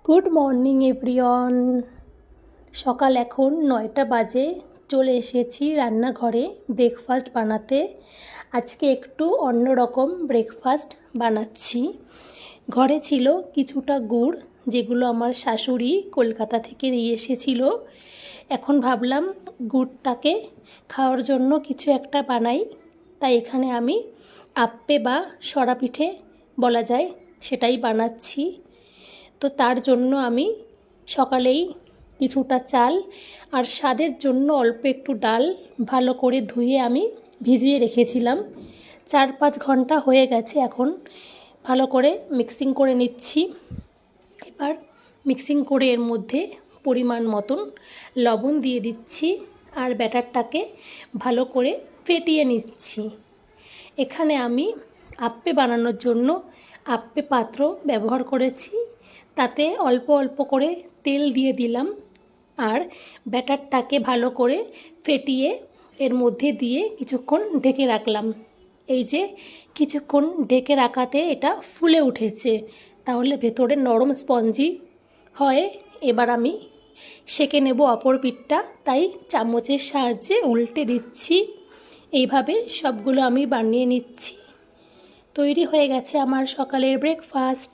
Good morning everyone. সকাল এখন 9টা বাজে। চলে এসেছি রান্নাঘরে ব্রেকফাস্ট বানাতে। আজকে একটু অন্যরকম ব্রেকফাস্ট বানাচ্ছি। ঘরে ছিল কিছুটা গুড়, যেগুলো আমার শাশুড়ি কলকাতা থেকে নিয়ে এসেছিল। এখন ভাবলাম গুড়টাকে খাওয়ার জন্য কিছু একটা বানাই। তাই এখানে আমি আপ্পে বা সরা পিঠে বলা যায় সেটাই বানাচ্ছি। তো তার জন্য আমি সকালেই কিছুটা চাল আর স্বাদের জন্য অল্প একটু ডাল ভালো করে ধুয়ে আমি ভিজিয়ে রেখেছিলাম। 4-5 ঘন্টা হয়ে গেছে। এখন ভালো করে মিক্সিং করে নিচ্ছি। এবার মিক্সিং করে এর মধ্যে পরিমাণ মতন লবণ দিয়ে দিচ্ছি আর ব্যাটারটাকে ভালো করে ফেটিয়ে নিচ্ছি। এখানে আমি আপ্পে বানানোর জন্য আপ্পে পাত্র ব্যবহার করেছি। তাতে অল্প অল্প করে তেল দিয়ে দিলাম আর ব্যাটারটাকে ভালো করে ফেটিয়ে এর মধ্যে দিয়ে কিছুক্ষণ ঢেকে রাখলাম। এই যে কিছুক্ষণ ঢেকে রাখাতে এটা ফুলে উঠেছে, তাহলে ভেতরে নরম স্পঞ্জি হয়। এবার আমি সেঁকে নেব অপর পিঠটা, তাই চামচের সাহায্যে উল্টে দিচ্ছি। এইভাবে সবগুলো আমি বানিয়ে নিচ্ছি। তৈরি হয়ে গেছে আমার সকালের ব্রেকফাস্ট।